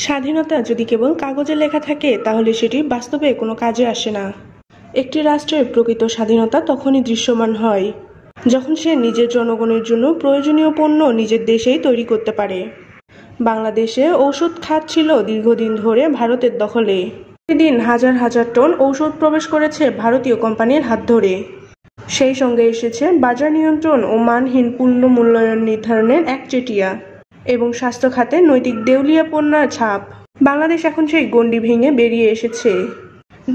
স্বাধীনতা যদি কেবল কাগজে লেখা থাকে তাহলে সেটি বাস্তবে কোনো কাজে আসে না। একটি রাষ্ট্রের প্রকৃত স্বাধীনতা তখনই দৃশ্যমান হয় যখন সে নিজের জনগণের জন্য প্রয়োজনীয় পণ্য নিজের দেশেই তৈরি করতে পারে। বাংলাদেশে ঔষধ খাত ছিল দীর্ঘদিন ধরে ভারতের দখলে। প্রতিদিন হাজার হাজার টন ঔষধ প্রবেশ করেছে ভারতীয় কোম্পানির হাত ধরে। সেই সঙ্গে এসেছে বাজার নিয়ন্ত্রণ ও মানহীন পণ্য মূল্যায়ন নির্ধারণের একচেটিয়া এবং স্বাস্থ্য খাতে নৈতিক দেউলিয়াপনার ছাপ। বাংলাদেশ এখন সেই গণ্ডি ভেঙে বেরিয়ে এসেছে।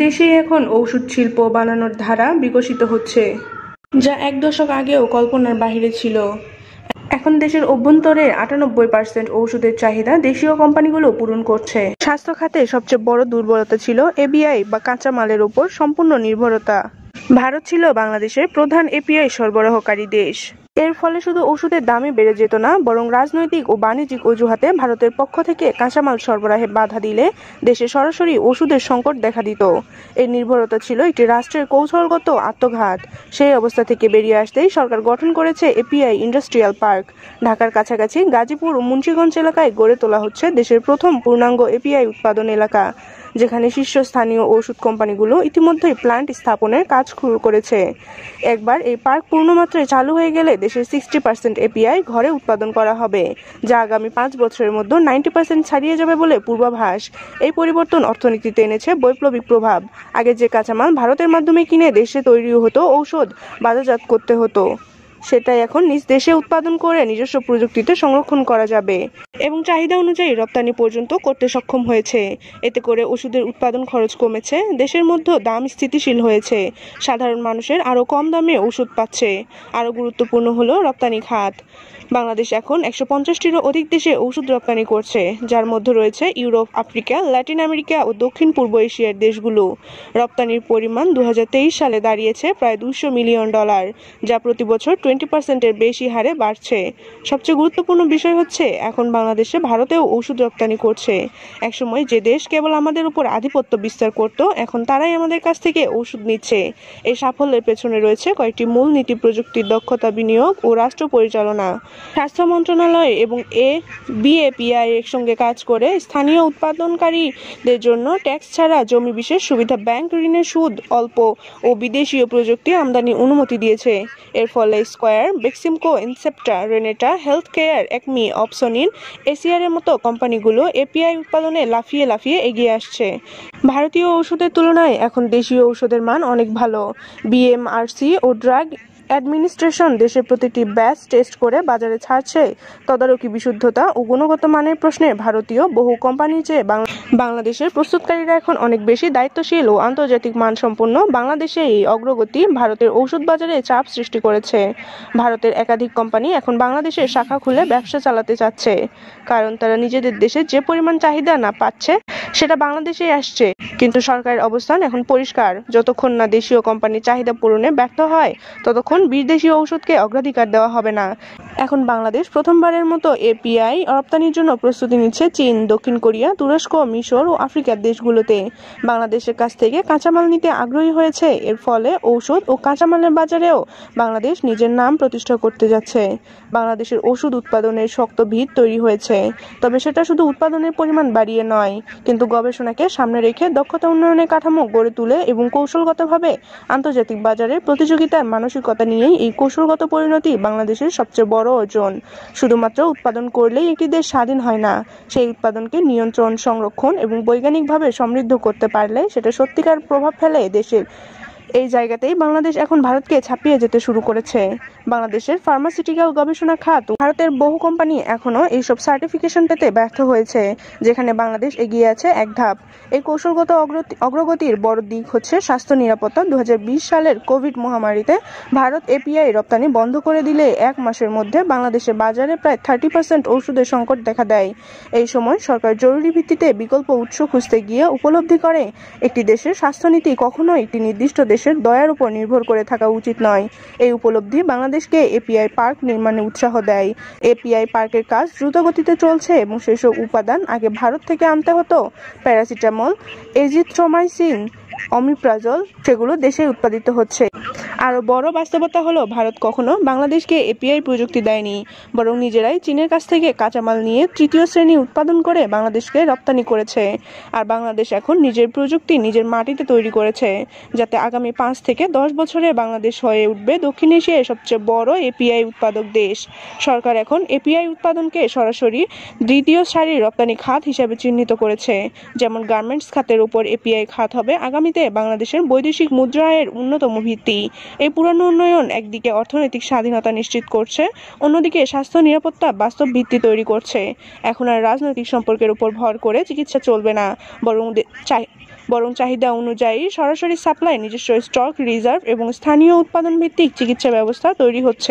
দেশে এখন ঔষধ শিল্প বানানোর ধারা বিকশিত হচ্ছে, যা এক দশক আগেও কল্পনার বাহিরে ছিল। এখন দেশের অভ্যন্তরে ৯৮% ঔষধের চাহিদা দেশীয় কোম্পানিগুলো পূরণ করছে। স্বাস্থ্য খাতে সবচেয়ে বড় দুর্বলতা ছিল এপিআই বা কাঁচামালের উপর সম্পূর্ণ নির্ভরতা। ভারত ছিল বাংলাদেশের প্রধান এপিআই সরবরাহকারী দেশ। এর ফলে শুধু ওষুধের দামই বেড়ে যেত না, বরং রাজনৈতিক ও বাণিজ্যিক অজুহাতে ভারতের পক্ষ থেকে কাঁচামাল সরবরাহে বাধা দিলে দেশে সরাসরি ওষুধের সংকট দেখা দিত। এই নির্ভরতা ছিল একটি রাষ্ট্রের কৌশলগত আত্মঘাত। সেই অবস্থা থেকে বেরিয়ে আসতেই সরকার গঠন করেছে এপিআই ইন্ডাস্ট্রিয়াল পার্ক। ঢাকার কাছাকাছি গাজীপুর ও মুন্সিগঞ্জ এলাকায় গড়ে তোলা হচ্ছে দেশের প্রথম পূর্ণাঙ্গ এপিআই উৎপাদন এলাকা, যেখানে শীর্ষস্থানীয় ওষুধ কোম্পানিগুলো ইতিমধ্যেই প্ল্যান্ট স্থাপনের কাজ শুরু করেছে। একবার এই পার্ক পূর্ণমাত্রায় চালু হয়ে গেলে দেশের 60% এপিআই ঘরে উৎপাদন করা হবে, যা আগামী 5 বছরের মধ্যে 90% ছাড়িয়ে যাবে বলে পূর্বাভাস। এই পরিবর্তন অর্থনীতিতে এনেছে বৈপ্লবিক প্রভাব। আগে যে কাঁচামাল ভারতের মাধ্যমে কিনে দেশে তৈরি হতো ঔষধ বাজারজাত করতে হতো, সেটাই এখন নিজ দেশে উৎপাদন করে নিজস্ব প্রযুক্তিতে সংরক্ষণ করা যাবে এবং চাহিদা অনুযায়ী রপ্তানি পর্যন্ত করতে সক্ষম হয়েছে। এতে করে ওষুধের উৎপাদন খরচ কমেছে, দেশের মধ্যে দাম স্থিতিশীল হয়েছে, সাধারণ মানুষের আরও কম দামে ওষুধ পাচ্ছে। আরও গুরুত্বপূর্ণ হলো রপ্তানি খাত। বাংলাদেশ এখন 150টিরও অধিক দেশে ওষুধ রপ্তানি করছে, যার মধ্যে রয়েছে ইউরোপ, আফ্রিকা, ল্যাটিন আমেরিকা ও দক্ষিণ পূর্ব এশিয়ার দেশগুলো। রপ্তানির পরিমাণ 2023 সালে দাঁড়িয়েছে প্রায় $200 মিলিয়ন, যা প্রতি বছর 20%-এর বেশি হারে বাড়ছে। সবচেয়ে গুরুত্বপূর্ণ বিষয় হচ্ছে এখন বাংলাদেশে ভারতেও ওষুধ রপ্তানি করছে। একসময় যে দেশ কেবল আমাদের উপর আধিপত্য বিস্তার করত, এখন তারাই আমাদের কাছ থেকে ওষুধ নিচ্ছে। এই সাফল্যের পেছনে রয়েছে কয়েকটি মূল নীতি: প্রযুক্তির দক্ষতা, বিনিয়োগ ও রাষ্ট্র পরিচালনা। স্বাস্থ্য মন্ত্রণালয় এবং বিএপিআই একসঙ্গে কাজ করে স্থানীয় উৎপাদনকারীদের জন্য ট্যাক্স ছাড়া জমি বিশেষ সুবিধা, ব্যাংক ঋণের সুদ অল্প ও বিদেশীয় প্রযুক্তি আমদানি অনুমতি দিয়েছে। এর ফলে Square, Beximco, Incepta, Renata health care, Acme, Opsonin, এসিআরের মতো কোম্পানিগুলো এপিআই উৎপাদনে লাফিয়ে লাফিয়ে এগিয়ে আসছে। ভারতীয় ওষুধের তুলনায় এখন দেশীয় ঔষধের মান অনেক ভালো। বিএমআরসি ও ড্রাগ অ্যাডমিনিস্ট্রেশন দেশের প্রতিটি ব্যাচ টেস্ট করে বাজারে ছাড়ছে। তদারকি, বিশুদ্ধতা ও গুণগত মানের প্রশ্নে ভারতীয় বহু কোম্পানির চেয়ে বাংলাদেশের প্রস্তুতকারীরা এখন অনেক বেশি দায়িত্বশীল ও আন্তর্জাতিক মানসম্পন্ন। বাংলাদেশে এই অগ্রগতি ভারতের ওষুধ বাজারে চাপ সৃষ্টি করেছে। ভারতের একাধিক কোম্পানি এখন বাংলাদেশের শাখা খুলে ব্যবসা চালাতে চাচ্ছে, কারণ তারা নিজেদের দেশে যে পরিমাণ চাহিদা না পাচ্ছে সেটা বাংলাদেশেই আসছে। কিন্তু সরকারের অবস্থান এখন পরিষ্কার: যতক্ষণ না দেশীয় কোম্পানির চাহিদা পূরণে ব্যর্থ হয়, ততক্ষণ বিদেশি ঔষধকে অগ্রাধিকার দেওয়া হবে না। এখন বাংলাদেশ প্রথমবারের মতো এপিআই রপ্তানির জন্য প্রস্তুতি নিচ্ছে চীন, দক্ষিণ কোরিয়া, তুরস্ক, মিশর ও আফ্রিকার দেশগুলোতে। বাংলাদেশের কাছ থেকে কাঁচামাল নিতে আগ্রহী হয়েছে। এর ফলে ঔষধ ও কাঁচামালের বাজারেও বাংলাদেশ নিজের নাম প্রতিষ্ঠা করতে যাচ্ছে। বাংলাদেশের ওষুধ উৎপাদনের শক্ত ভিত তৈরি হয়েছে, তবে সেটা শুধু উৎপাদনের পরিমাণ বাড়িয়ে নয়, কিন্তু গবেষণাকে সামনে রেখে দক্ষতা উন্নয়নের কাঠামো গড়ে তুলে এবং কৌশলগতভাবে আন্তর্জাতিক বাজারে প্রতিযোগিতার মানসিকতা নিয়েই এই কৌশলগত পরিণতি বাংলাদেশের সবচেয়ে বড় অর্জন। শুধুমাত্র উৎপাদন করলেই একটি দেশ স্বাধীন হয় না, সেই উৎপাদনকে নিয়ন্ত্রণ, সংরক্ষণ এবং বৈজ্ঞানিকভাবে সমৃদ্ধ করতে পারলে সেটা সত্যিকার প্রভাব ফেলে দেশের। এই জায়গাতেই বাংলাদেশ এখন ভারতকে ছাপিয়ে যেতে শুরু করেছে। বাংলাদেশের ফার্মাসিউটিক্যাল গবেষণা খাত ভারতের বহু কোম্পানি এখনও এইসব সার্টিফিকেশন পেতে ব্যর্থ হয়েছে, যেখানে বাংলাদেশ এগিয়ে আছে এক ধাপ। এই কৌশলগত অগ্রগতির বড় দিক হচ্ছে স্বাস্থ্য নিরাপত্তা। 2020 সালের কোভিড মহামারীতে ভারত এপিআই রপ্তানি বন্ধ করে দিলে 1 মাসের মধ্যে বাংলাদেশের বাজারে প্রায় 30% ওষুধের সংকট দেখা দেয়। এই সময় সরকার জরুরি ভিত্তিতে বিকল্প উৎস খুঁজতে গিয়ে উপলব্ধি করে একটি দেশের স্বাস্থ্যনীতি কখনোই একটি নির্দিষ্ট দেশের দয়ার উপর নির্ভর করে থাকা উচিত নয়। এই উপলব্ধি বাংলাদেশকে এপিআই পার্ক নির্মাণে উৎসাহ দেয়। এপিআই পার্কের কাজ দ্রুত গতিতে চলছে এবং সেসব উপাদান আগে ভারত থেকে আনতে হতো, প্যারাসিটামল, এজিথ্রোমাইসিন, অমিপ্রাজল, সেগুলো দেশে উৎপাদিত হচ্ছে। আরও বড় বাস্তবতা হলো ভারত কখনো বাংলাদেশকে এপিআই প্রযুক্তি দেয়নি, বরং নিজেরাই চীনের কাছ থেকে কাঁচামাল নিয়ে তৃতীয় শ্রেণী উৎপাদন করে বাংলাদেশকে রপ্তানি করেছে। আর বাংলাদেশ এখন নিজের প্রযুক্তি নিজের মাটিতে তৈরি করেছে, যাতে আগামী 5 থেকে 10 বছরে বাংলাদেশ হয়ে উঠবে দক্ষিণ এশিয়ার সবচেয়ে বড় এপিআই উৎপাদক দেশ। সরকার এখন এপিআই উৎপাদনকে সরাসরি দ্বিতীয় সারির রপ্তানি খাত হিসেবে চিহ্নিত করেছে। যেমন গার্মেন্টস খাতের উপর এপিআই খাত হবে আগামীতে বাংলাদেশের বৈদেশিক মুদ্রা আয়ের অন্যতম ভিত্তি। এই পুরনো উন্নয়ন একদিকে অর্থনৈতিক স্বাধীনতা নিশ্চিত করছে, অন্যদিকে স্বাস্থ্য নিরাপত্তা বাস্তব ভিত্তি তৈরি করছে। এখন আর রাজনৈতিক সম্পর্কের উপর ভর করে চিকিৎসা চলবে না, বরং চাহিদা অনুযায়ী সরাসরি সাপ্লাই, নিজস্ব স্টক রিজার্ভ এবং স্থানীয় উৎপাদন ভিত্তিক চিকিৎসা ব্যবস্থা তৈরি হচ্ছে।